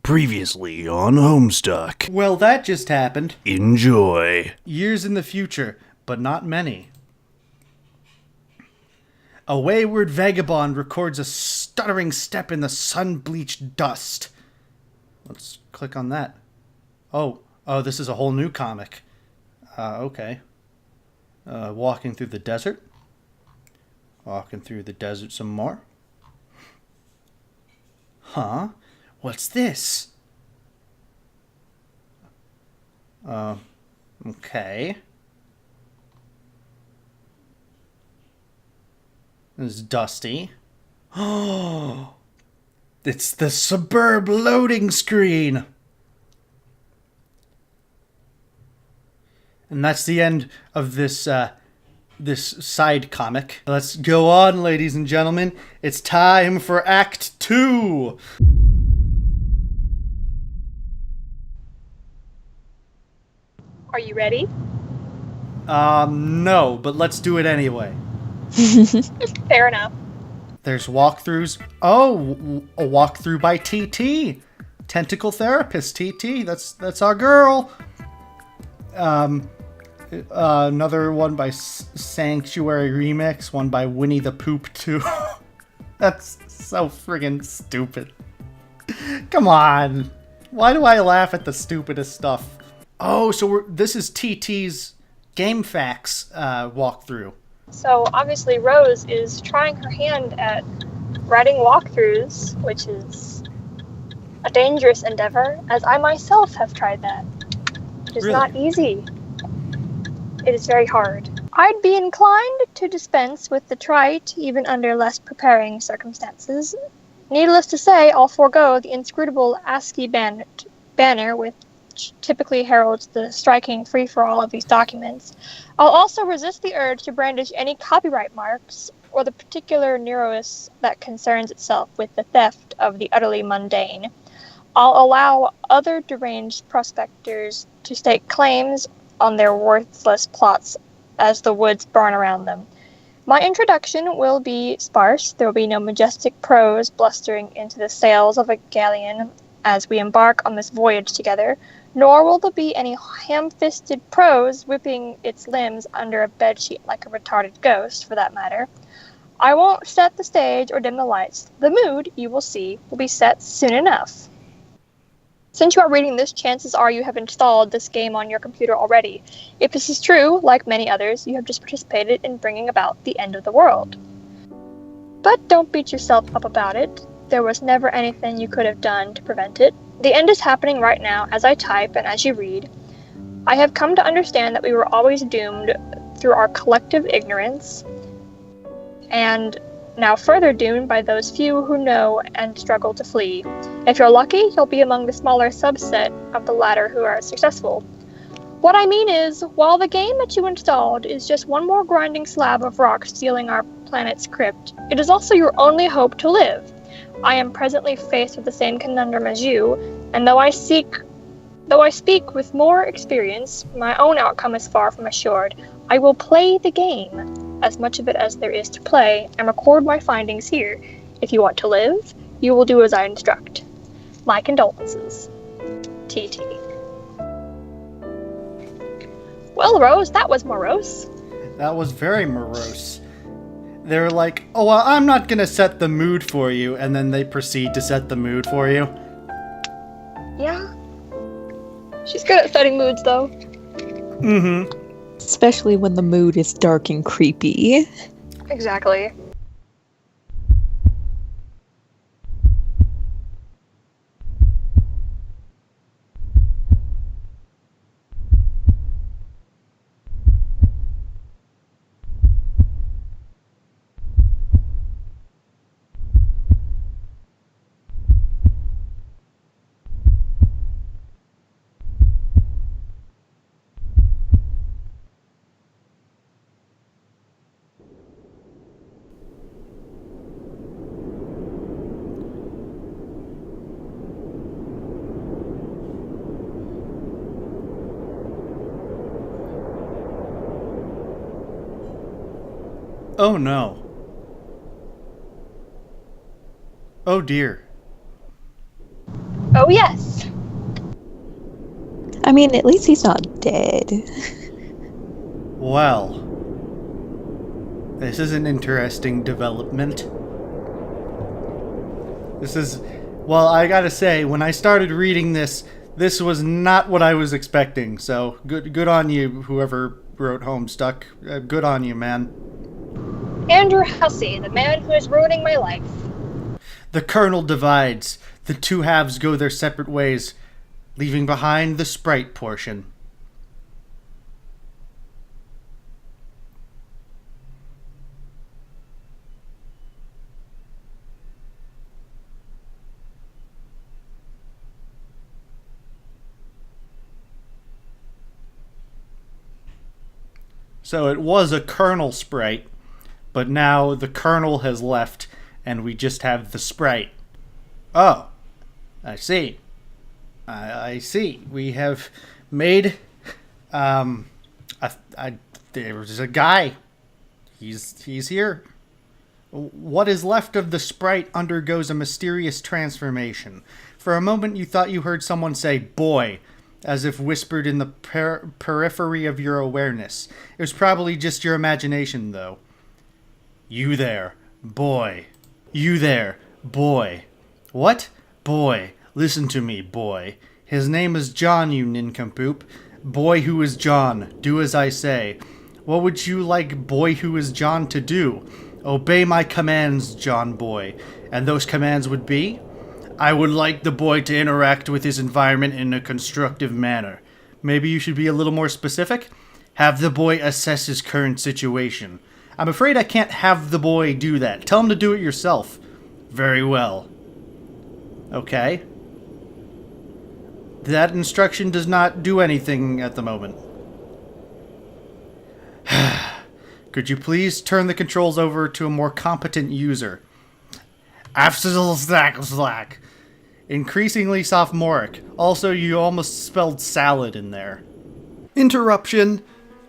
Previously on Homestuck. Well, that just happened. Enjoy. Years in the future, but not many. A wayward vagabond records a stuttering step in the sun-bleached dust. Let's click on that. Oh, this is a whole new comic. Okay. Walking through the desert. Walking through the desert some more. Huh? What's this? Okay. This is Dusty. Oh, it's the Suburb loading screen. And that's the end of this side comic. Let's go on, ladies and gentlemen. It's time for Act 2. Are you ready? No, but let's do it anyway. Fair enough. There's walkthroughs. Oh, a walkthrough by TT. Tentacle Therapist, TT. That's our girl. Another one by Sanctuary Remix. One by Winnie the Poop 2. That's so friggin' stupid. Come on. Why do I laugh at the stupidest stuff? Oh, so this is TT's Game Facts walkthrough. So obviously Rose is trying her hand at writing walkthroughs, which is a dangerous endeavor, as I myself have tried that. It is Really? not easy. It is very hard. I'd be inclined to dispense with the trite, even under less preparing circumstances. Needless to say, I'll forego the inscrutable ASCII banner which typically heralds the striking free-for-all of these documents. I'll also resist the urge to brandish any copyright marks or the particular neuros that concerns itself with the theft of the utterly mundane. I'll allow other deranged prospectors to stake claims on their worthless plots as the woods burn around them. My introduction will be sparse. There will be no majestic prose blustering into the sails of a galleon as we embark on this voyage together, nor will there be any ham-fisted prose whipping its limbs under a bedsheet like a retarded ghost, for that matter. I won't set the stage or dim the lights. The mood, you will see, will be set soon enough. Since you are reading this, chances are you have installed this game on your computer already. If this is true, like many others, you have just participated in bringing about the end of the world. But don't beat yourself up about it. There was never anything you could have done to prevent it. The end is happening right now as I type and as you read. I have come to understand that we were always doomed through our collective ignorance, and now further doomed by those few who know and struggle to flee. If you're lucky, you'll be among the smaller subset of the latter who are successful. What I mean is, while the game that you installed is just one more grinding slab of rock stealing our planet's crypt, it is also your only hope to live. I am presently faced with the same conundrum as you, and though I speak with more experience, my own outcome is far from assured. I will play the game, as much of it as there is to play, and record my findings here. If you want to live, you will do as I instruct. My condolences. TT. Well, Rose, that was morose. That was very morose. They're like, oh, well, I'm not going to set the mood for you, and then they proceed to set the mood for you. Yeah. She's good at setting moods, though. Mm-hmm. Especially when the mood is dark and creepy. Exactly. Oh no. Oh dear. Oh Oh, yes. I mean, at least he's not dead. Well, this is an interesting development. Well, I gotta say, when I started reading this, this was not what I was expecting. So good on you, whoever wrote Homestuck. Good on you, man. Andrew Hussey, the man who is ruining my life. The kernel divides. The two halves go their separate ways, leaving behind the sprite portion. So it was a kernel sprite, but now the kernel has left and we just have the sprite. Oh, I see. I see. We have made there's a guy. He's here. What is left of the sprite undergoes a mysterious transformation. For a moment you thought you heard someone say boy, as if whispered in the periphery of your awareness. It was probably just your imagination, though. You there, boy. You there, boy. What? Boy. Listen to me, boy. His name is John, you nincompoop. Boy who is John, do as I say. What would you like boy who is John to do? Obey my commands, John boy. And those commands would be? I would like the boy to interact with his environment in a constructive manner. Maybe you should be a little more specific? Have the boy assess his current situation. I'm afraid I can't have the boy do that. Tell him to do it yourself. Very well. Okay. That instruction does not do anything at the moment. Could you please turn the controls over to a more competent user? Absolute slack. Increasingly sophomoric. Also, you almost spelled salad in there. Interruption.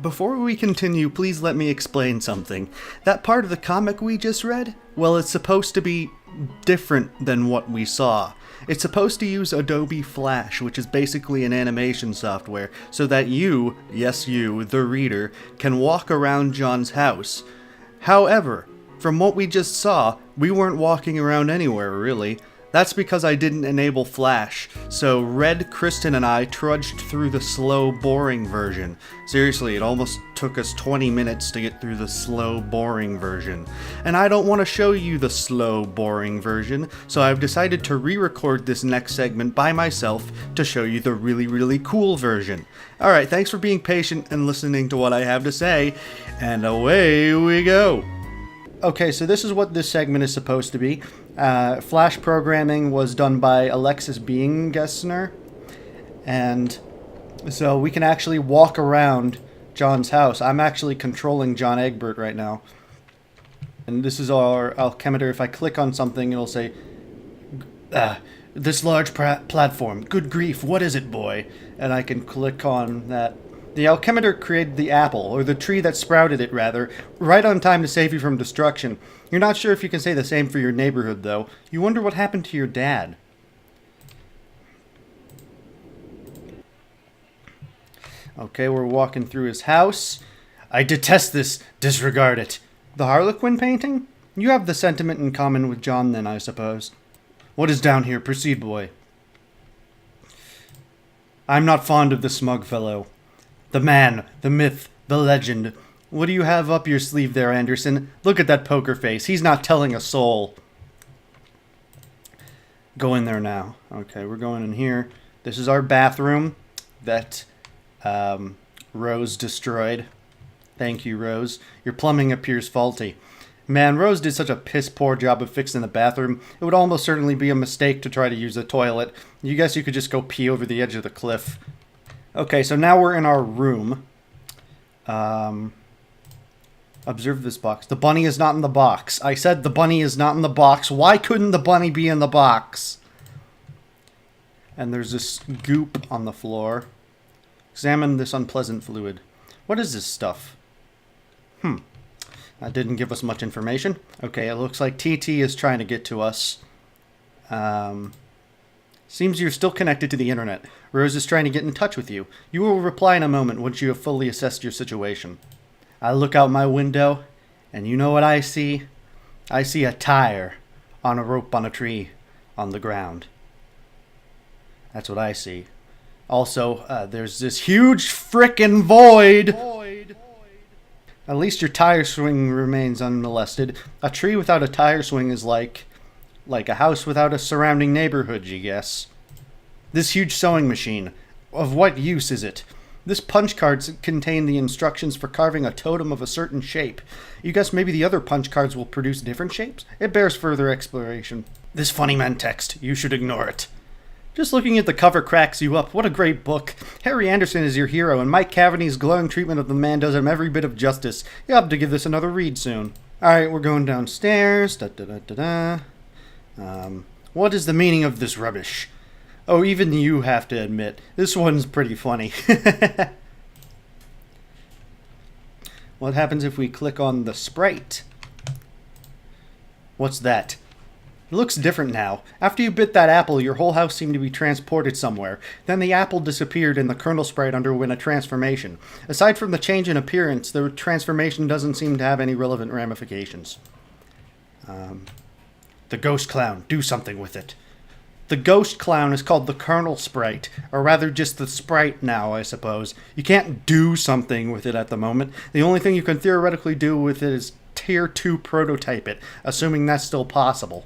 Before we continue, please let me explain something. That part of the comic we just read, well, it's supposed to be different than what we saw. It's supposed to use Adobe Flash, which is basically an animation software, so that you, yes you, the reader, can walk around John's house. However, from what we just saw, we weren't walking around anywhere, really. That's because I didn't enable Flash, so Red, Kristen, and I trudged through the slow, boring version. Seriously, it almost took us 20 minutes to get through the slow, boring version. And I don't want to show you the slow, boring version, so I've decided to re-record this next segment by myself to show you the really, really cool version. Alright, thanks for being patient and listening to what I have to say, and away we go! Okay, so this is what this segment is supposed to be. Flash programming was done by Alexis Beingessner, and so we can actually walk around John's house. I'm actually controlling John Egbert right now. And this is our alchemeter. If I click on something, it'll say, this large platform. Good grief, what is it, boy? And I can click on that. The alchemeter created the apple, or the tree that sprouted it, rather, right on time to save you from destruction. You're not sure if you can say the same for your neighborhood, though. You wonder what happened to your dad. Okay, we're walking through his house. I detest this. Disregard it. The Harlequin painting? You have the sentiment in common with John, then, I suppose. What is down here? Proceed, boy. I'm not fond of the smug fellow. The man, the myth, the legend. What do you have up your sleeve there, Anderson? Look at that poker face. He's not telling a soul. Go in there now. Okay, we're going in here. This is our bathroom that Rose destroyed. Thank you, Rose. Your plumbing appears faulty. Man, Rose did such a piss-poor job of fixing the bathroom. It would almost certainly be a mistake to try to use the toilet. You guess you could just go pee over the edge of the cliff. Okay, so now we're in our room. Observe this box. The bunny is not in the box. I said the bunny is not in the box. Why couldn't the bunny be in the box? And there's this goop on the floor. Examine this unpleasant fluid. What is this stuff? That didn't give us much information. Okay, it looks like TT is trying to get to us. Seems you're still connected to the internet. Rose is trying to get in touch with you. You will reply in a moment once you have fully assessed your situation. I look out my window, and you know what I see? I see a tire on a rope on a tree on the ground. That's what I see. Also, there's this huge frickin' void! At least your tire swing remains unmolested. A tree without a tire swing is like a house without a surrounding neighborhood, you guess. This huge sewing machine, of what use is it? This punch cards contain the instructions for carving a totem of a certain shape. You guess maybe the other punch cards will produce different shapes? It bears further exploration. This funny man text, you should ignore it. Just looking at the cover cracks you up. What a great book. Harry Anderson is your hero, and Mike Cavanagh's glowing treatment of the man does him every bit of justice. You'll have to give this another read soon. Alright, we're going downstairs. What is the meaning of this rubbish? Oh, even you have to admit, this one's pretty funny. What happens if we click on the sprite? What's that? It looks different now. After you bit that apple, your whole house seemed to be transported somewhere. Then the apple disappeared and the kernel sprite underwent a transformation. Aside from the change in appearance, the transformation doesn't seem to have any relevant ramifications. The ghost clown. Do something with it. The ghost clown is called the kernel sprite, or rather just the sprite now, I suppose. You can't do something with it at the moment. The only thing you can theoretically do with it is Tier 2 prototype it, assuming that's still possible.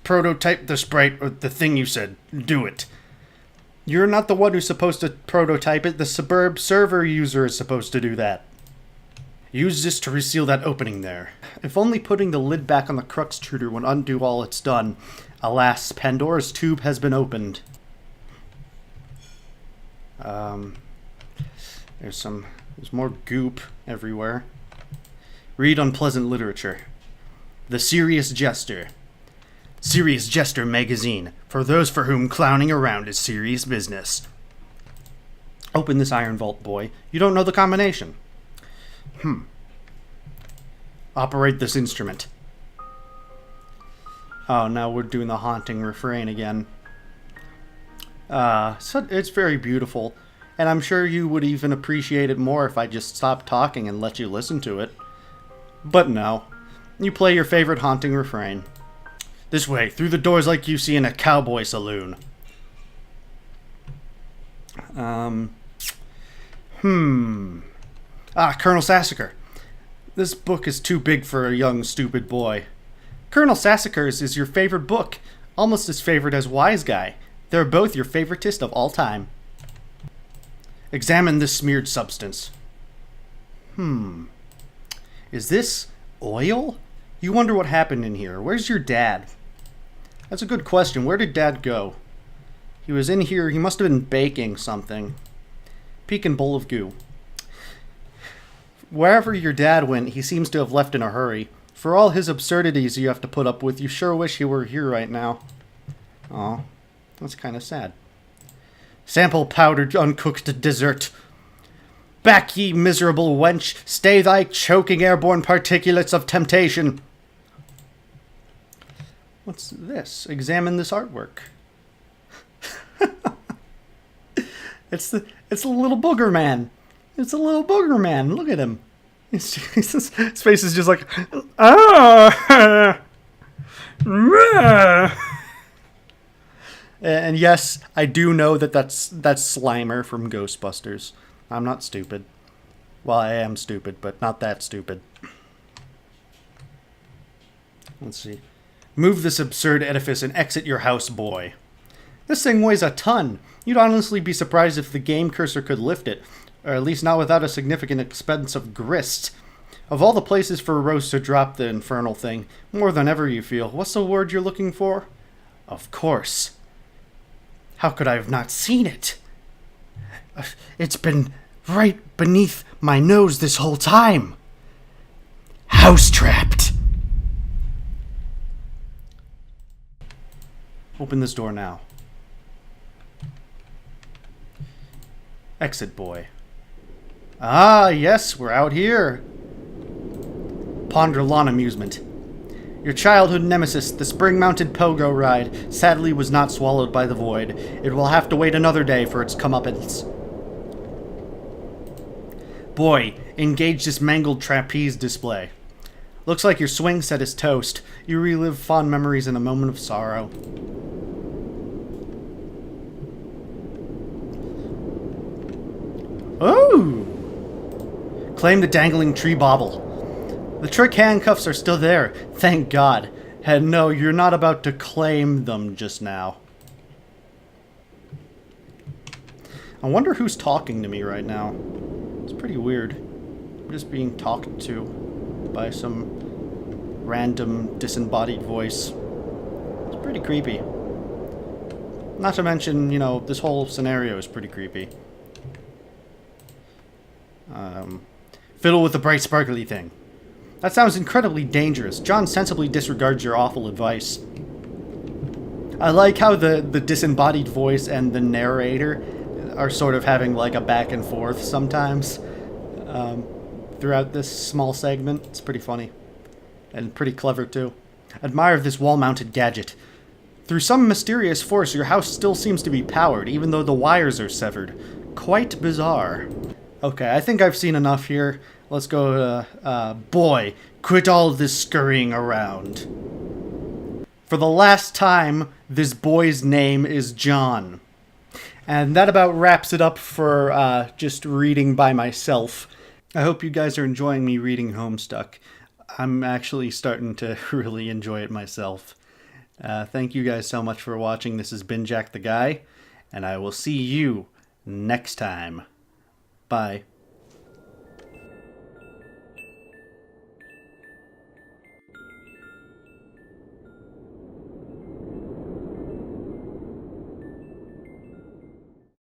Prototype the sprite, or the thing you said. Do it. You're not the one who's supposed to prototype it. The Suburb server user is supposed to do that. Use this to reseal that opening there. If only putting the lid back on the crux truder would undo all it's done. Alas, Pandora's tube has been opened. There's more goop everywhere. Read unpleasant literature. The Serious Jester. Serious Jester magazine. For those for whom clowning around is serious business. Open this iron vault, boy. You don't know the combination. Operate this instrument. Oh, now we're doing the haunting refrain again. So it's very beautiful. And I'm sure you would even appreciate it more if I just stopped talking and let you listen to it. But no. You play your favorite haunting refrain. This way, through the doors like you see in a cowboy saloon. Colonel Sassacre. This book is too big for a young, stupid boy. Colonel Sassacre's is your favorite book. Almost as favorite as Wise Guy. They're both your favoritist of all time. Examine this smeared substance. Is this oil? You wonder what happened in here. Where's your dad? That's a good question. Where did Dad go? He was in here. He must have been baking something. Pekin bowl of goo. Wherever your dad went, he seems to have left in a hurry. For all his absurdities you have to put up with, you sure wish he were here right now. Aw, that's kind of sad. Sample powdered uncooked dessert. Back, ye miserable wench! Stay thy choking airborne particulates of temptation! What's this? Examine this artwork. It's a little booger man. It's a little booger man. Look at him. His face is just like, And yes, I do know that's Slimer from Ghostbusters. I'm not stupid. Well, I am stupid, but not that stupid. Let's see. Move this absurd edifice and exit your house, boy. This thing weighs a ton. You'd honestly be surprised if the game cursor could lift it, or at least not without a significant expense of grist. Of all the places for Rose to drop the infernal thing, more than ever you feel. What's the word you're looking for? Of course. How could I have not seen it? It's been right beneath my nose this whole time. House-trapped. Open this door now. Exit, boy. Ah, yes, we're out here. Ponder lawn amusement. Your childhood nemesis, the spring-mounted pogo ride, sadly was not swallowed by the void. It will have to wait another day for its comeuppance. Boy, engage this mangled trapeze display. Looks like your swing set is toast. You relive fond memories in a moment of sorrow. Ooh! Claim the dangling tree bauble. The trick handcuffs are still there, thank God. And no, you're not about to claim them just now. I wonder who's talking to me right now. It's pretty weird. I'm just being talked to by some random disembodied voice. It's pretty creepy. Not to mention, you know, this whole scenario is pretty creepy. Fiddle with the bright sparkly thing. That sounds incredibly dangerous. John sensibly disregards your awful advice. I like how the disembodied voice and the narrator are sort of having like a back and forth sometimes throughout this small segment. It's pretty funny. And pretty clever too. Admire this wall-mounted gadget. Through some mysterious force, your house still seems to be powered, even though the wires are severed. Quite bizarre. Okay, I think I've seen enough here. Let's go to, boy, quit all this scurrying around. For the last time, this boy's name is John. And that about wraps it up for just reading by myself. I hope you guys are enjoying me reading Homestuck. I'm actually starting to really enjoy it myself. Thank you guys so much for watching. This has been Jack the Guy, and I will see you next time. Bye.